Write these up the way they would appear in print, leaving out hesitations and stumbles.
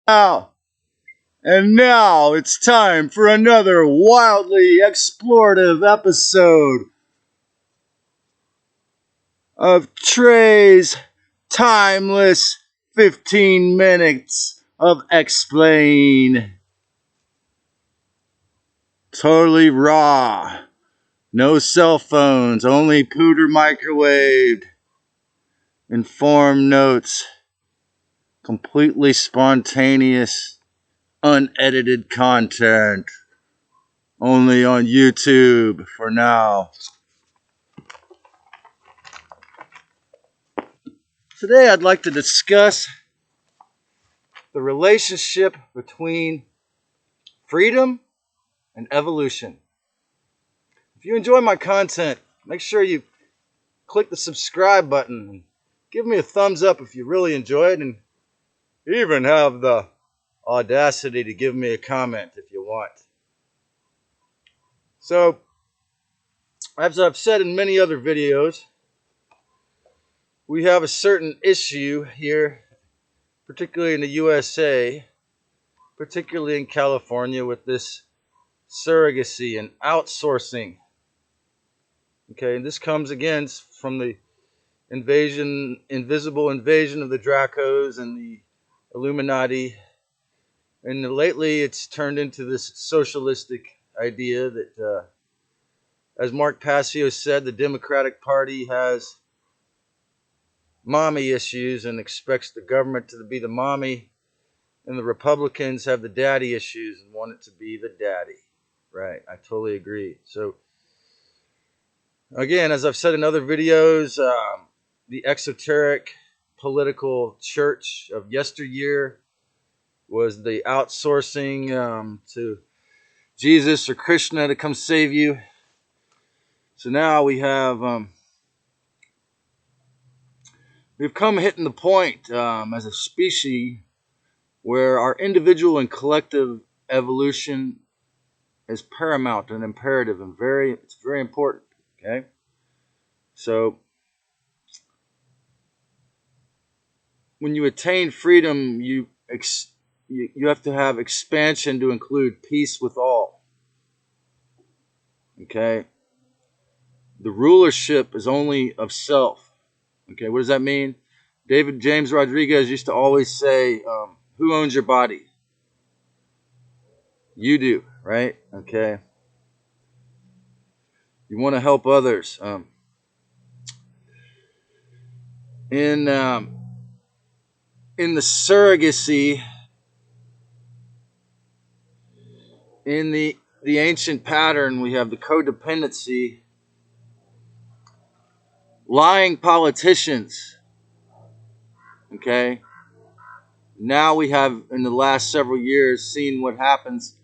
Now, and now it's time for another wildly explorative episode of Trey's timeless 15 minutes of explain. Totally raw. No cell phones, only pooter microwaved. Informed notes. Completely spontaneous, unedited content. Only on YouTube for now. Today I'd like to discuss the relationship between freedom and evolution. If you enjoy my content, make sure you click the subscribe button and give me a thumbs up if you really enjoy it, and even have the audacity to give me a comment if you want. So, as I've said in many other videos, we have a certain issue here, particularly in the USA, particularly in California, with this surrogacy and outsourcing. Okay, and this comes again from the invisible invasion of the Dracos and the Illuminati. And lately it's turned into this socialistic idea that, as Mark Passio said, the Democratic Party has mommy issues and expects the government to be the mommy, and the Republicans have the daddy issues and want it to be the daddy. Right, I totally agree. So, again, as I've said in other videos, the exoteric political church of yesteryear was the outsourcing to Jesus or Krishna to come save you. So now we've come hitting the point as a species where our individual and collective evolution is paramount and imperative, and it's very important. Okay, so when you attain freedom, you have to have expansion to include peace with all. Okay, the rulership is only of self. Okay, what does that mean? David James Rodriguez used to always say, who owns your body? You do, right? Okay. You want to help others. In the surrogacy, in the ancient pattern, we have the codependency, lying politicians. Okay. Now we have, in the last several years, seen what happens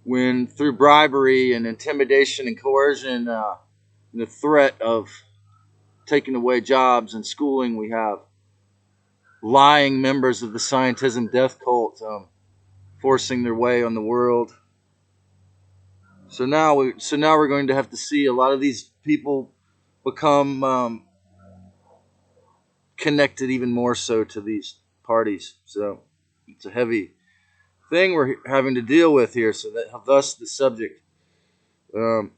when, through bribery and intimidation and coercion, the threat of taking away jobs and schooling, we have lying members of the scientism death cult forcing their way on the world. So now we're going to have to see a lot of these people become connected even more so to these parties. So it's a heavy thing we're having to deal with here. So thus the subject, the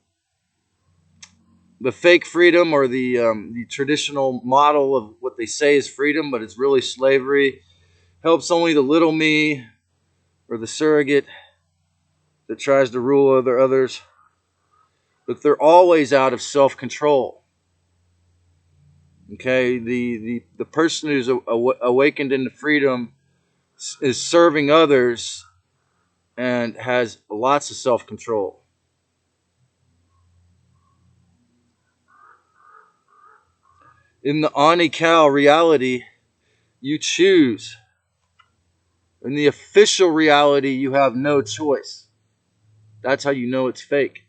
fake freedom, or the traditional model of what they say is freedom, but it's really slavery, helps only the little me or the surrogate that tries to rule over others. But they're always out of self-control. Okay, the person who's awakened into freedom is serving others and has lots of self-control. In the Anical reality, you choose. In the official reality, you have no choice. That's how you know it's fake.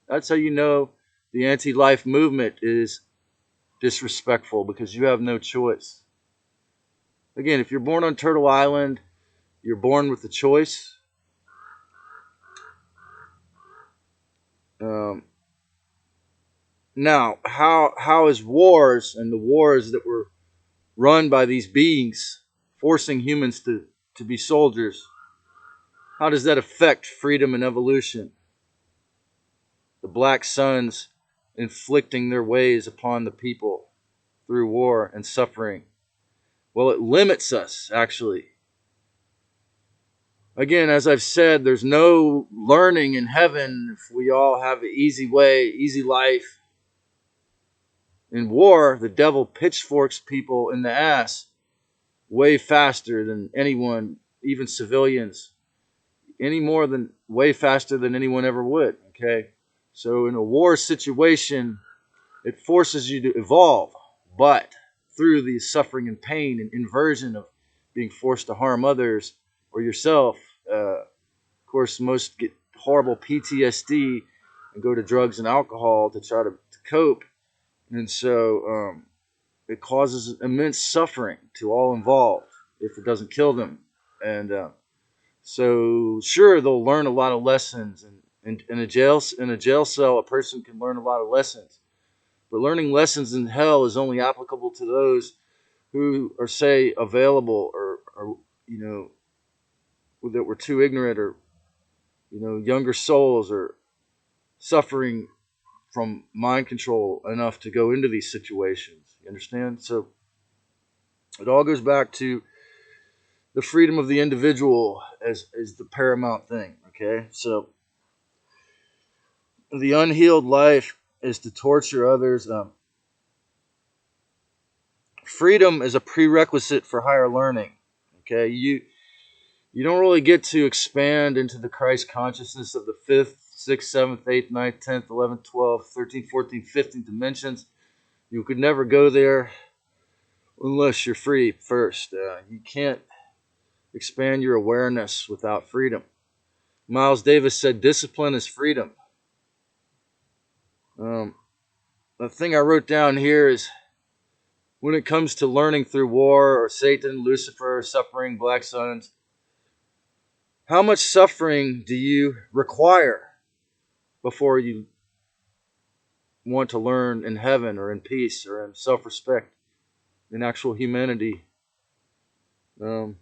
That's how you know the anti-life movement is disrespectful, because you have no choice. Again, if you're born on Turtle Island, you're born with a choice. Now, how is wars and the wars that were run by these beings forcing humans to to be soldiers, how does that affect freedom and evolution? The black suns inflicting their ways upon the people through war and suffering. Well, it limits us, actually. Again, as I've said, there's no learning in heaven if we all have an easy way, easy life. In war, the devil pitchforks people in the ass way faster than anyone, even civilians, any more than way faster than anyone ever would. Okay? So in a war situation, it forces you to evolve, but through the suffering and pain and inversion of being forced to harm others or yourself, of course, most get horrible PTSD and go to drugs and alcohol to try to cope. And so it causes immense suffering to all involved if it doesn't kill them. And so, sure, they'll learn a lot of lessons. And in a jail cell, a person can learn a lot of lessons. But learning lessons in hell is only applicable to those who are, say, available or that were too ignorant, or younger souls, or suffering from mind control enough to go into these situations. You understand? So it all goes back to the freedom of the individual as the paramount thing. Okay, so the unhealed life is to torture others. Freedom is a prerequisite for higher learning. Okay, you don't really get to expand into the Christ consciousness of the 5th, 6th, 7th, 8th, 9th, 10th, 11th, 12th, 13th, 14th, 15th dimensions. You could never go there unless you're free first. You can't expand your awareness without freedom. Miles Davis said, discipline is freedom. The thing I wrote down here is, when it comes to learning through war or Satan, Lucifer, suffering, black suns, how much suffering do you require before you want to learn in heaven or in peace or in self-respect, in actual humanity? The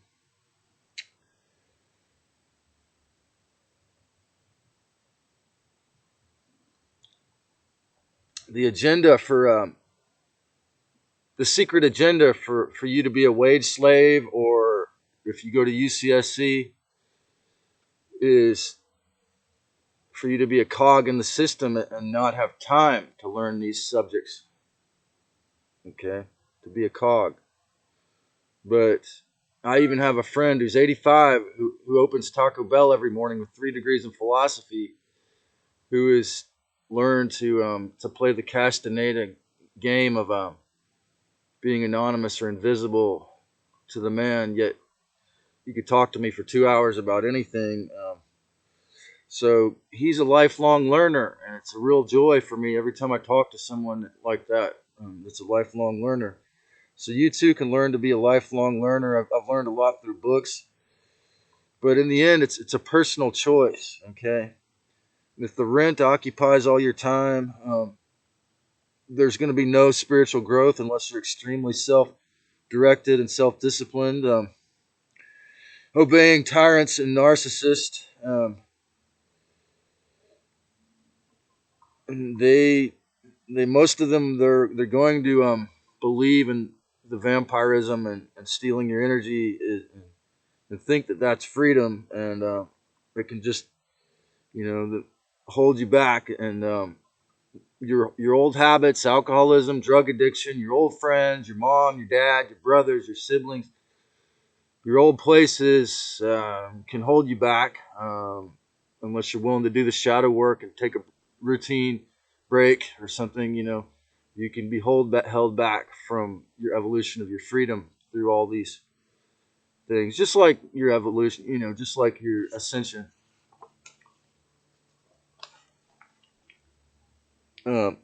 agenda for the secret agenda for you to be a wage slave, or if you go to UCSC, is for you to be a cog in the system and not have time to learn these subjects. Okay? To be a cog. But I even have a friend who's 85 who opens Taco Bell every morning with 3 degrees in philosophy, who has learned to play the Castaneda game of being anonymous or invisible to the man, yet you could talk to me for 2 hours about anything. So he's a lifelong learner, and it's a real joy for me every time I talk to someone like that. That's a lifelong learner. So you too can learn to be a lifelong learner. I've learned a lot through books, but in the end, it's a personal choice. Okay, if the rent occupies all your time, there's going to be no spiritual growth unless you're extremely self-directed and self-disciplined, obeying tyrants and narcissists. They most of them, they're going to believe in the vampirism and stealing your energy, and think that that's freedom, and it can just hold you back, and your old habits, alcoholism, drug addiction, your old friends, your mom, your dad, your brothers, your siblings, your old places can hold you back, unless you're willing to do the shadow work and take a routine break or something. You can be held back from your evolution of your freedom through all these things, just like your evolution, just like your ascension. Um,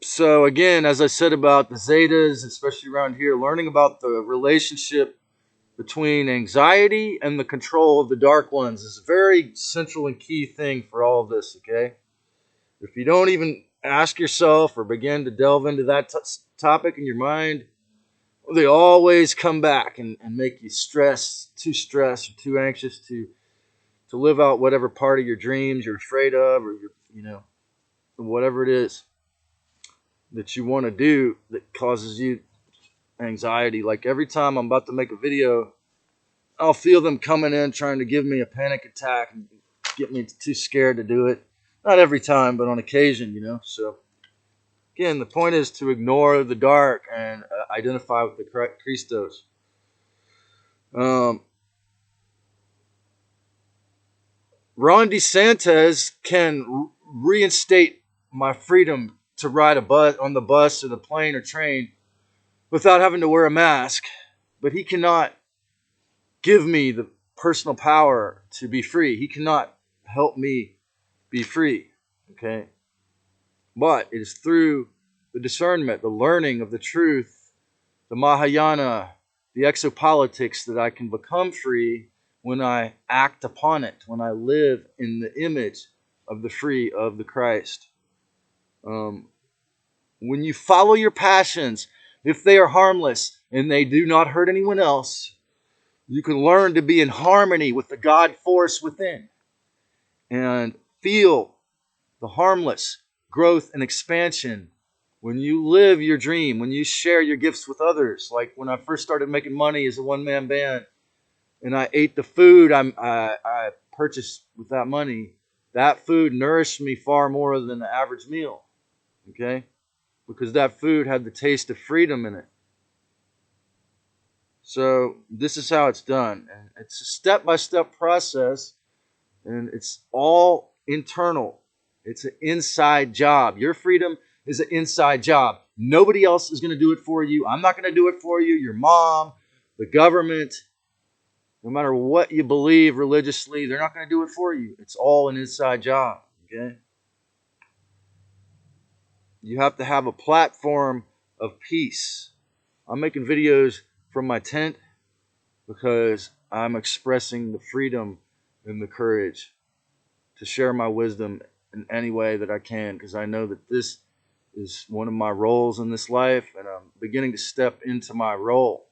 so again, as I said about the Zetas, especially around here, learning about the relationship between anxiety and the control of the dark ones is a very central and key thing for all of this. Okay, if you don't even ask yourself or begin to delve into that topic in your mind, they always come back and make you stressed, or too anxious to live out whatever part of your dreams you're afraid of, or whatever it is that you want to do that causes you anxiety. Like every time I'm about to make a video, I'll feel them coming in trying to give me a panic attack and get me too scared to do it. Not every time, but on occasion. So again, the point is to ignore the dark and identify with the Christos. Ron DeSantis can reinstate my freedom to ride on the bus or the plane or train without having to wear a mask, but he cannot give me the personal power to be free. He cannot help me be free. Okay? But it is through the discernment, the learning of the truth, the Mahayana, the exopolitics that I can become free when I act upon it, when I live in the image of the free of the Christ. When you follow your passions, if they are harmless and they do not hurt anyone else, you can learn to be in harmony with the God force within and feel the harmless growth and expansion when you live your dream, when you share your gifts with others. Like when I first started making money as a one-man band and I ate the food I purchased with that money, that food nourished me far more than the average meal. Okay? Because that food had the taste of freedom in it. So this is how it's done. And it's a step-by-step process, and it's all internal. It's an inside job. Your freedom is an inside job. Nobody else is going to do it for you. I'm not going to do it for you. Your mom, the government, no matter what you believe religiously, they're not going to do it for you. It's all an inside job. Okay? You have to have a platform of peace. I'm making videos from my tent because I'm expressing the freedom and the courage to share my wisdom in any way that I can, because I know that this is one of my roles in this life, and I'm beginning to step into my role.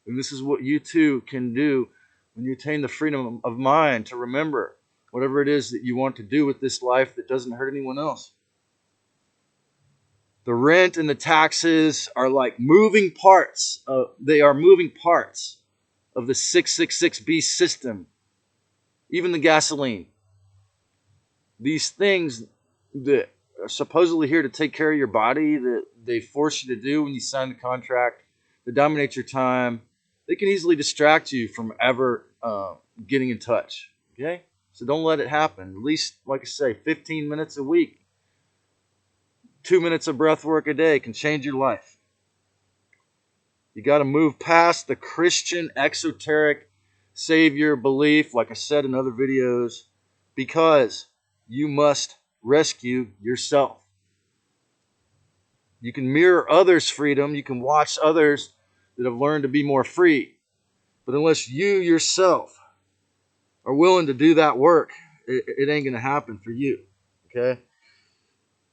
And this is what you too can do when you attain the freedom of mind to remember whatever it is that you want to do with this life that doesn't hurt anyone else. The rent and the taxes are like moving parts. They are moving parts of the 666B system. Even the gasoline. These things that are supposedly here to take care of your body, that they force you to do when you sign the contract, that dominate your time, they can easily distract you from ever getting in touch. Okay? So don't let it happen. At least, like I say, 15 minutes a week. 2 minutes of breath work a day can change your life. You got to move past the Christian exoteric savior belief, like I said in other videos, because you must rescue yourself. You can mirror others' freedom. You can watch others that have learned to be more free. But unless you yourself are willing to do that work, it ain't going to happen for you. Okay?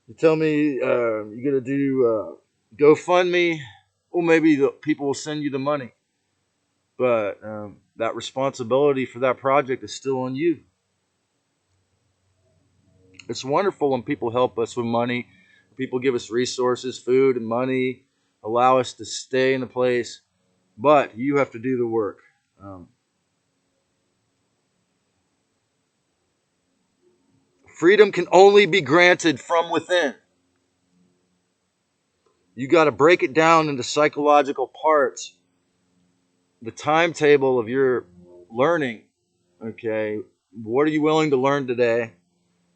You tell me you're going to do GoFundMe, well, maybe the people will send you the money. But that responsibility for that project is still on you. It's wonderful when people help us with money. People give us resources, food and money, allow us to stay in the place. But you have to do the work. Freedom can only be granted from within. You got to break it down into psychological parts. The timetable of your learning. Okay, what are you willing to learn today?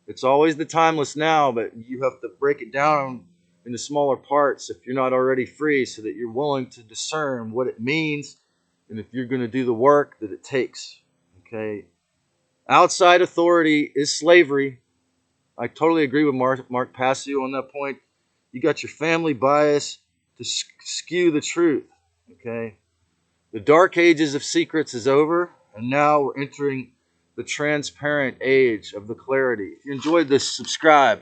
It's always the timeless now, but you have to break it down into smaller parts if you're not already free, so that you're willing to discern what it means and if you're going to do the work that it takes. Okay, outside authority is slavery. I totally agree with Mark Passio on that point. You got your family bias to skew the truth. Okay, the dark ages of secrets is over, and now we're entering the transparent age of the clarity. If you enjoyed this, subscribe.